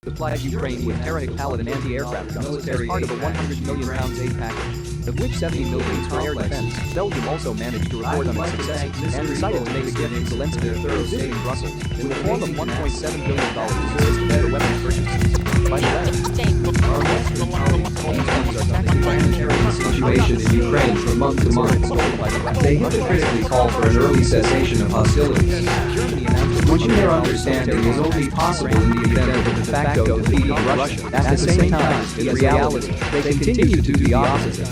supplies Ukraine with Vj-Vreque pallet and anti-aircraft guns as part of a £100 million aid package, of which 70 million is for air defense. Belgium also managed to report on its success and decided to make a gift to Zelensky a thorough stay in Brussels in the form of $1.7 billion assistance for weapons purchases. By the way, our Western colleagues are monitoring the situation in Ukraine from month to month. They hypocritically call for an early cessation of hostilities. Which in their understanding is only possible in the event of a de facto defeat of Russia. At the same time, in reality, they continue to do the opposite,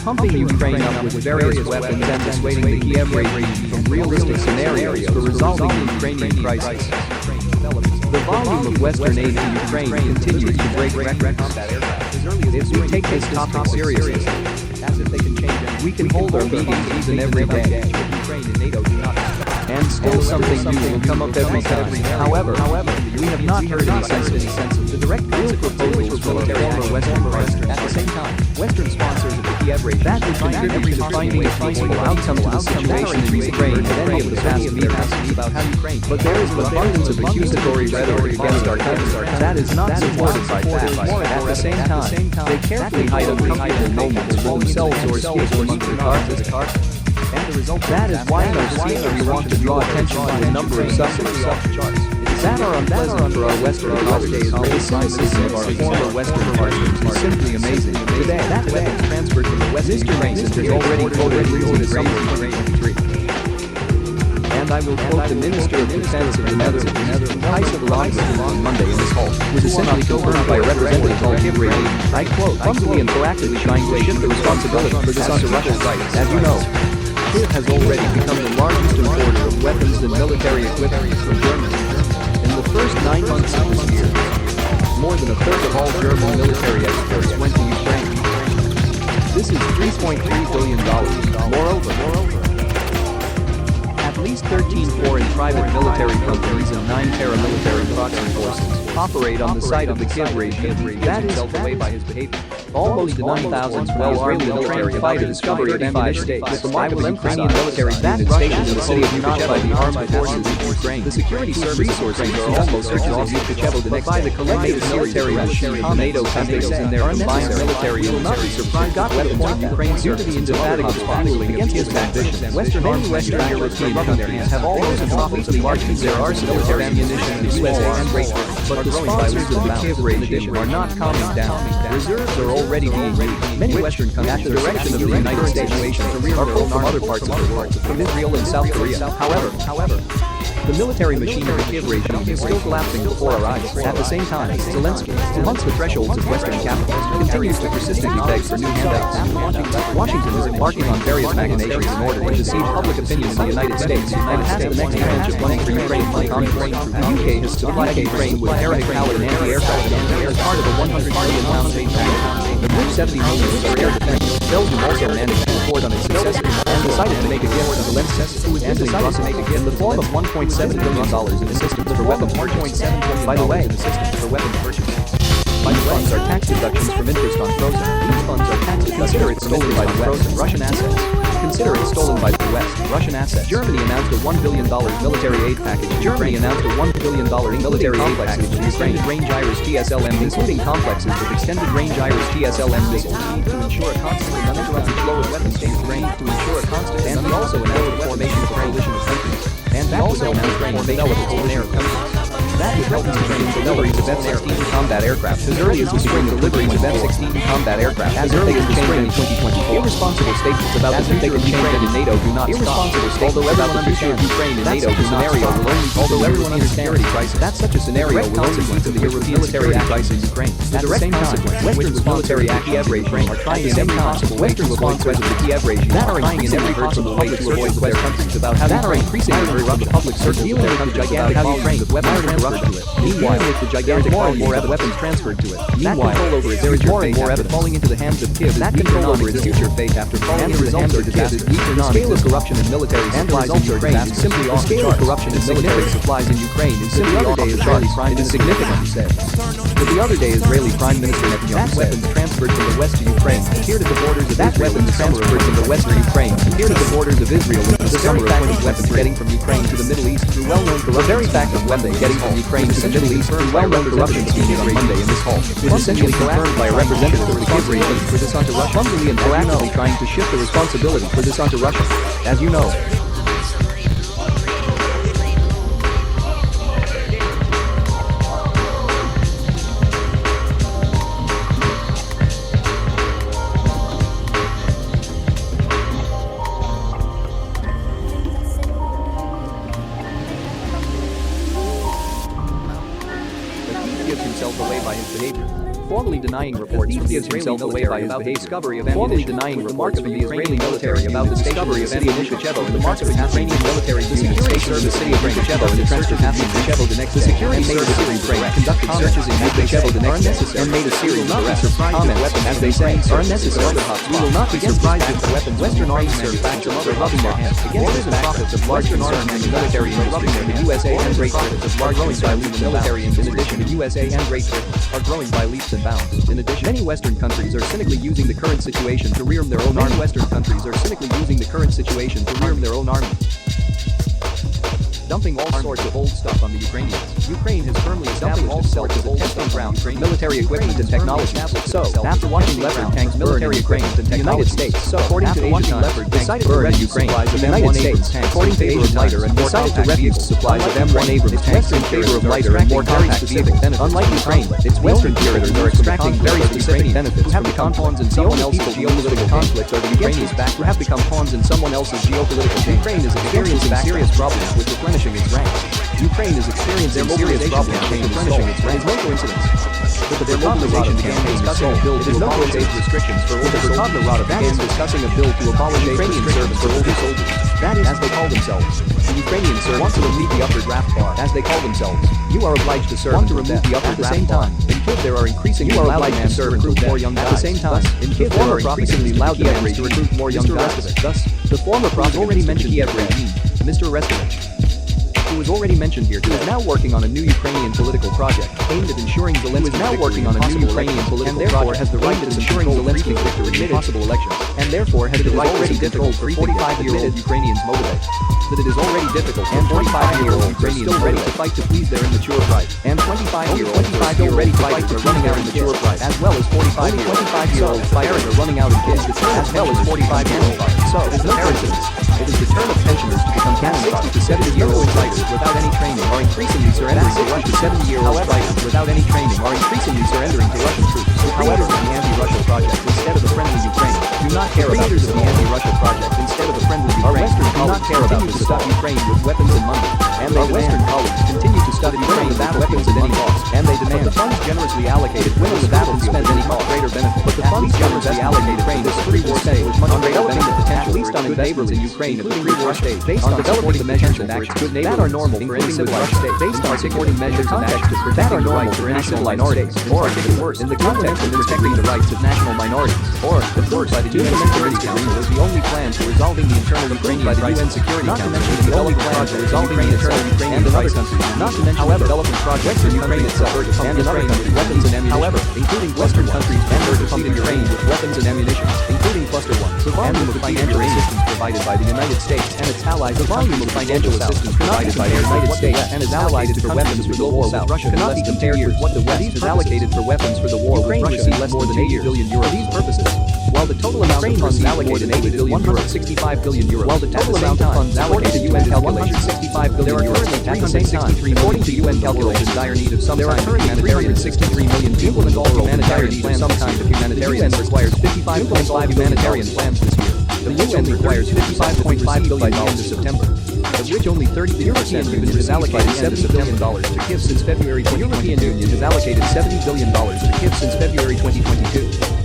pumping Ukraine up with various weapons and dissuading the Kiev regime from realistic scenarios for resolving the Ukrainian crisis. The volume of Western aid to Ukraine continues to break records. If we take this topic seriously, as if they can change it, we can hold our meetings even every day. Ukraine and NATO do not. And still something new will come up every time. However, we have not heard any sense of the direct real proposals from the former Western president. At the same time, Western sponsors of the Kiev regime that would contribute to finding a peaceful outcome to the situation in Ukraine than any of the past meetings about how Ukraine. But there is an abundance of accusatory rhetoric against our country that is not supported by facts. At the same time, they carefully hide uncomfortable moments for themselves or speak among their cards. And the result that is why no secret we want to draw attention to a number of subjects charts that are unpleasant for our Western colleagues. The cynicism of our former Western partners is simply amazing. Today, that weapons transferred from the West Ukraine is already voted into the summer of 2023. And I will quote the Minister of Defense of the Netherlands, on Monday in this hall, was essentially confirmed by a representative of the Kiev regime. I quote, clumsily and proactively trying to shift the responsibility for this onto Russia's right. As you know, Kiev has already become the largest importer of weapons and military equipment from Germany. In the first 9 months of this year, more than a third of all German military exports went to Ukraine. This is $3.3 billion. Moreover, at least 13 foreign private military companies and 9 paramilitary proxy forces operate on the site of the Kiev regime. That is held away by his behavior. Almost 9,000 well-armed military fighters discovered at ammunition states from I will Ukrainian military units stationed in the city of Vj-Vreque by the armed forces of Ukraine. The security service resources are almost searches of Vj-Vreque the next by the collective military machine of NATO countries and their combined military will not be surprised got weapons from Ukraine due to the indefatigable following against his ambitions. Western European countries have almost tropically marched their arsenal of ammunition in the USA and Great Britain, but the sponsors of the Kiev regime are not calming down. Reserves are already being used. Many Western countries, at the direction of the United States, are pulled from other parts of the world, from Israel and South Korea. However, the military machine of the Kiev regime is still collapsing before our eyes. At the same time, Zelensky, who haunts the thresholds of Western capitals, continues to persistently beg for new handouts. Washington is embarking on various machinations in order to deceive public opinion in the United States and has the next tranche of money for Ukraine from Congress. The UK has supplied Ukraine with Vj-Vreque pallet and anti-aircraft guns as part of a £100 million aid package, of which 70 million is for air defense. Belgium also managed to report on its successes and decided to make a gift to Zelensky, who was decided to make a gift in the form of $1.7 billion in assistance for weapons. By the way, assistance for weapons purchases. These funds are tax deductions from interest on frozen. These funds are tax deductions. Consider it stolen by the West. Russian assets. Consider it stolen by the West. Russian assets. Germany announced a $1 billion military aid package. Germany announced a $1 billion military aid package to extended range Irish TSLM, including complexes with extended range Irish TSLM missiles to ensure a constant and uninterrupted flow of weapons to Ukraine. To ensure a constant and we also announced the formation of a coalition of countries. And we also announced the formation of a coalition of countries. That would help Ukraine deliveries of F-16 combat aircraft as early as the spring. Deliveries of F-16 combat aircraft as early as the spring in 2024. Irresponsible statements about the future of Ukraine and NATO do not irresponsible statements about the future of Ukraine and NATO scenario will only although everyone understands security crisis. That such a scenario will only lead to the European military crisis in Ukraine. The direct consequence, Western military Kiev regime are trying in every possible way to avoid threats of the Kiev regime that are trying in every possible way to avoid their countries about how that are increasingly corrupt the public service dealing with gigantic volumes of weapons transferred to it. Meanwhile, with the gigantic volume of weapons transferred to it. Meanwhile, control over its future fate after falling into the hands of Kiev. That control over its future fate after falling into the hands of Kiev is weak. The scale of corruption in military supplies in Ukraine is simply off the chart. The scale of corruption in military supplies in Ukraine is simply off the chart. It is significant, he said. But the other day, Israeli Prime Minister Nebenzya said, weapons transferred from the west to Ukraine appear to the borders of that weapons transferred from the west to Ukraine appear to the borders of Israel. The summer of weapons getting from Ukraine to the Middle East through well-known corrupt. The very fact of weapons getting from Ukraine to the Middle East through well-known corruption schemes on Monday in this hall. It was essentially confirmed by a representative of the Vj-Vreque for this onto Russia, clumsily and proactively trying to shift the responsibility for this onto Russia. As you know, gives himself away by his behavior. Formally denying reports from the Israeli military about the discovery of ammunition. Formally denying remarks from the Israeli military about the discovery of ammunition and the marks of Ukrainian military units stationed in the city of Vj-Vreque and the transfer passing Vj-Vreque. The security service of Ukraine conducted searches in Vj-Vreque are unnecessary and made a series of arrests. Comments, as they say, are unnecessary. We will not be surprised if the weapons Western arms manufacturers are rubbing their hands against the profits of large concerns in the military industry. The USA and Great Britain are growing by leaps and bounds. In addition, the USA and Great Britain are growing by leaps and bounds. In addition, many Western countries are cynically using the current situation to rearm their own army. Western countries are cynically using the current situation to rearm their own army, dumping all sorts of old stuff on the Ukrainians. Ukraine has firmly established itself as a testing ground for military equipment and technology. So, after watching leopard tanks military equipment and the United States, according to Asian leopard, decided to refuse supplies of M1 Abrams tanks, according to Asian lighter, and decided to refuse supplies of M1 Abrams tanks in favor of lighter and more compact vehicles. Unlike Ukraine, its Western curators are extracting very specific benefits who have become pawns in someone else's geopolitical conflict, or the Ukrainians back who have become pawns in someone else's geopolitical. Ukraine is experiencing serious problems with replenishing its ranks. Ukraine is experiencing serious problems with replenishing its ranks. No coincidence. With their mobilization campaign discussing a bill to abolish age restrictions for older soldiers. That is discussing a bill to abolish Ukrainian service for older soldiers. That is, as they call themselves, the Ukrainian servants want to remove the upper draft bar. As they call themselves, you are obliged to serve want to remove the upper draft bar. In Kyiv there are increasingly loud demands to recruit more young guys. At the same time, in Kyiv there are increasingly loud demands to recruit more young guys. Thus, the former prophet already mentioned Kyiv regime, Mr. Restovich, who was already mentioned here, who is now working on a new Ukrainian political project aimed at ensuring Zelensky now working on a new Ukrainian political and therefore has the right to ensuring Zelensky's victory in possible elections, and therefore has the right to difficult for 45-year-old Ukrainians motivate. That it is already difficult and 45-year-old Ukrainians still ready to fight to please their immature pride, and 25-year-old still ready to fight for running out immature pride, as well as 45-year-old fighters are running out of kids, as well as 45-year-old fighters. So, it is no coincidence. It is the turn of pensioners to become 60 to 70-year-old fighters without any training are increasingly surrendering to Russian 70-year-old fighters without any training are increasingly surrendering to Russian troops. However, the anti-Russia project instead of the friendly Ukraine do not care about the anti-Russia project instead of the friendly Ukraine do not care about to stop Ukraine with weapons and money, and our Western colleagues continue to stop Ukraine without weapons at any cost, and they demand the funds generously allocated when the battle spend any greater benefit. But the funds generously allocated Ukraine is pre-war stage much greater benefit potential, at least on investments in Ukraine at the pre-war stage, based on developing the measures and actions that are normal for any civilized state, based on supporting measures and actions to protecting the rights of national minorities, or even worse, in the context of protecting the rights of national minorities, or if worse, by the UN Security Council was the only plan to resolving the internal Ukrainian by the UN Security Council, not to mention the only plan to resolving the internal Ukrainian and in other countries, not to mention the development projects in Ukraine itself, and in other countries, weapons and ammunition, however, including Western countries and to pump Ukraine with weapons and ammunition, including Cluster 1, the volume of financial assistance provided by the United States and its allies, the volume of financial assistance provided by the United States and its allies to weapons for the war with Russia cannot be compared with what the West has allocated for weapons for the war with Russia in less more than 80 billion euro for these purposes. While the total amount of funds allocated 80 billion euro, 65 billion euro, while the total amount of funds allocated to UN calculations 65 billion euro, at the same time, according to UN calculations, dire need of some kind of humanitarian 63 million people in all humanitarian need of some kind of humanitarian requires 55.5 humanitarian plans this year. The UN requires 55.5 billion by the end of September, of which only 30% has allocated $70 billion to give since February 2022. The European Union has allocated $70 billion to give since February 2022.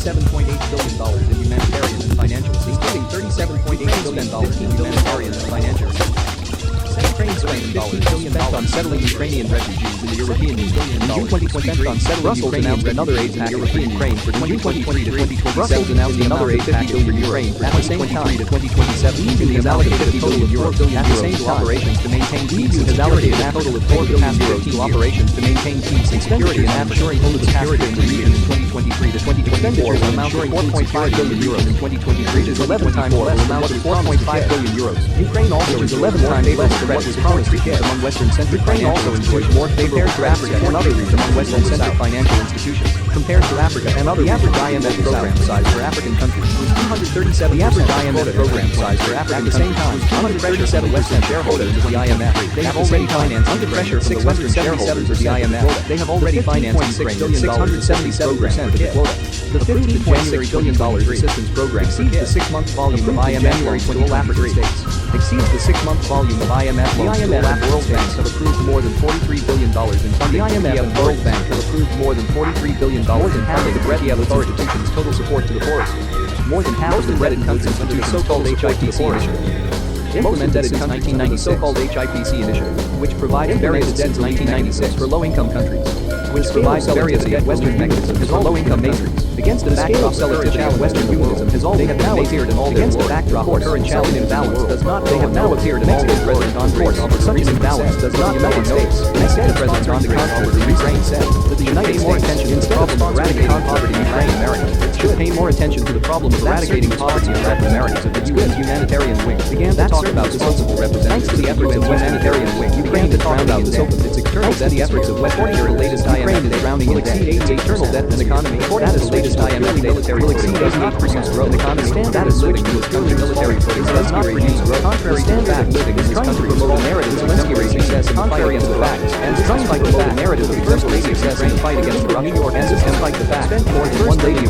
$37.8 billion in humanitarian and financial, including $37.8 billion in humanitarian and financial. Ukraine spent $15 billion on settling Ukrainian refugees in the European Union. June 2023 on settling Brussels announced another aid package to Ukraine for 2023 to 2027. Brussels announced another aid package to Ukraine for 2023 to 2027. The EU has allocated a total of €4 billion at the same time operations to maintain peace. The EU has allocated a total of €4 billion to operations to maintain peace and security and ensuring political security in the region in 2023 to 2024 will amount to €4.5 billion in 2023, which is 11 times less amount of €4.5 billion. Ukraine also is 11 times less than what was promised to give among Western centric. Ukraine also enjoys more favorable to Africa and other regions among Western centric financial institutions compared to Africa and other. The average IMF program size for African countries was 237. The average IMF program size for Africa at the same time was 137 Western shareholders of the IMF. They have already financed under pressure from the Western shareholders of the IMF. They have already financed $6 billion, 677% of the quota. The $15.6 billion assistance program exceeds the 6-month volume of IMF for all African states. Exceeds the 6-month volume of IMF. The IMF and World Bank have approved more than $43 billion in funding. The IMF and World Bank have approved more than $43 billion in funding. The Vj-Vreque institutions' total support to the poorest. More than half of the credit countries under the so-called HIPC initiative. Implemented since 1990, so-called HIPC initiative, which provided various since 1996 for low-income countries, which provides various Western mechanisms for low-income nations. Against the backdrop of current challenge, Western humanism has all they have now appeared in all against the backdrop of current challenge imbalance does not they have now appeared in all their President Andres such an imbalance does not no one knows. Instead of President Andres in Ukraine said that the United States instead of eradicating poverty in Ukraine, America should pay more attention to the problem of eradicating poverty in Latin America. So the U.S. humanitarian wing began to talk about responsible representatives. Thanks to the efforts of the humanitarian wing, Ukraine is drowning in debt. Its external debt. The efforts of Western the latest IMF is drowning in debt. Its external debt and economy. According to the latest IMF, military will does not produce growth. The economy stand that is living in this country. Military forces does not produce growth. Contrary stand back living in this country. Promote a narrative of Zelensky success in the fight against the facts, and trying to fight the narrative of exemplary success in the fight against corruption. New York and fight the facts. Spend more than $1 billion.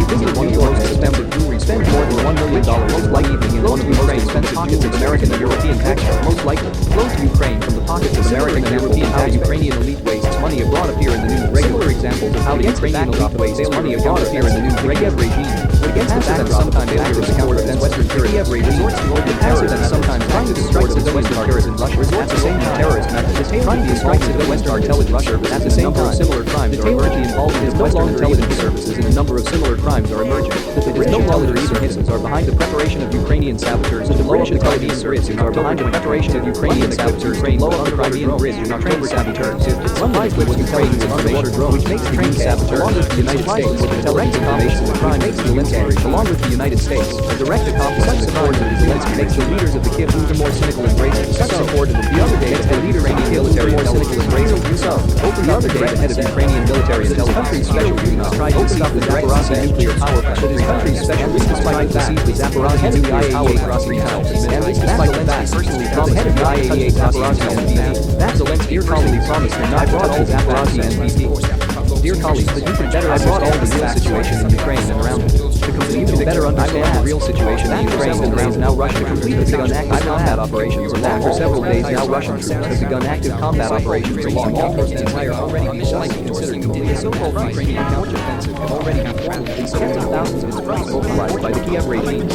Visit New York in September. Spend more than $1 million most likely in one of Ukraine's expensive pockets of American and European taxpayers. Most likely flow to Ukraine from the pockets of American and European tax. Ukrainian elite wastes money abroad appear in the news. Regular examples of how the Ukrainian elite wastes money abroad appear in the new Vj-Vreque regime. Against the backdrop sometimes failure to counter against Western Vj-Vreque resorts to open terrorism and sometimes trying to destroy the Western terrorists in Russia. At the same time, terrorist methods trying to strike the Western intelligence Russia. At the same time, similar crimes are emerging involving his Western intelligence services, and a number of similar crimes are emerging. It is no longer even hidden are behind the preparation of Ukrainian saboteurs to blow up the Crimean bridge. Are behind the preparation of Ukrainian saboteurs to blow up the Crimean bridge. Train saboteurs. One life with Ukraine is underwater drone, which makes the train saboteur along with the United States with intelligence combination of crime makes Zelensky along with the United States. A direct accomplice of the crime of Zelensky makes the leaders of the Kiev even more cynical and racist. Such support of the other day the leader of the military more cynical and racist. So, open the other day the head of Ukrainian military intelligence country's special units tried to seize the Zaporozhye nuclear power plant. His country's special units tried to seize the Zaporozhye nuclear power plant. And this despite the fact personally promised the IAEA Zaporozhye NPT. That Zelensky colleague promised to not brought all the Zaporozhye NPT. Dear colleagues, that you can better brought all the real situation in Ukraine and around it. You can better understand the real situation in Ukraine and around now Russia completed begun active combat operations along for several days now Russian troops have begun active combat operations along almost the entire already be considered the so-called Ukrainian counteroffensive have already been formed and tens of thousands of troops mobilized by the Kiev regime.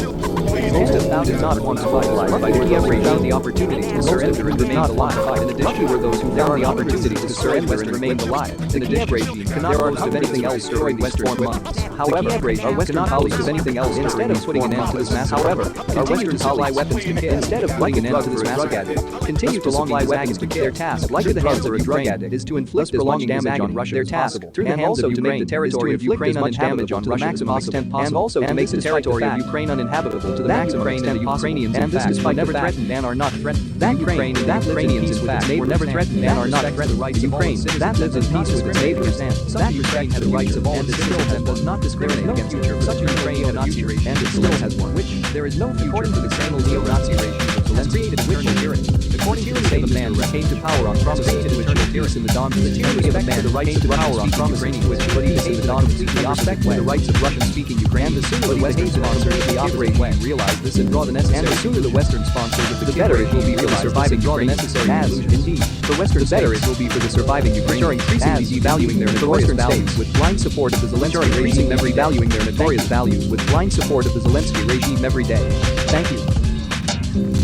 Most of thousands not once mobilized by the Kiev regime the opportunity to surrender and remain alive. In addition were those who found the opportunity to surrender and remain alive. In addition, regime cannot boast of anything else during Western months. However, our Western colleagues of anything else instead of putting an end to this massacre. However, our Western supply weapons to Kiev instead of putting an end to this massacre. Continue to supply weapons to Kiev. Their task, like the hands of a drug addict, is to inflict prolonged damage on Russia. Their task, through the hands of Ukraine, to make the territory of Ukraine uninhabitable to the maximum extent possible, and also to make the territory of Ukraine uninhabitable to the maximum extent possible. Ukrainians, in fact, were never threatened and are not threatened. That Ukraine, that Ukrainians, in fact, were never threatened and are not threatened. Ukraine, that lives in peace with its neighbors, and that Ukraine has the rights of all its citizens and does not discriminate against future. Such a Ukraine and Nazi regime, and it still has one, which there is no future for the criminal neo-Nazi regime of Zelensky and eternal tyranny. According to the same man who came to power on promising to eternal peace in the dawn, the tyranny of a man the right to power on promising to eternal peace in the dawn completely respect the rights of Russian-speaking Ukraine. And the sooner the Western sponsors of the operation realize this and draw the necessary, and the sooner the Western sponsors of the better it will be for the surviving draw the necessary as indeed for Western the better it will be for the surviving Ukraine increasingly devaluing their notorious values with blind support of the Zelensky regime every valuing their notorious values with blind support of the Zelensky regime every day. Thank you.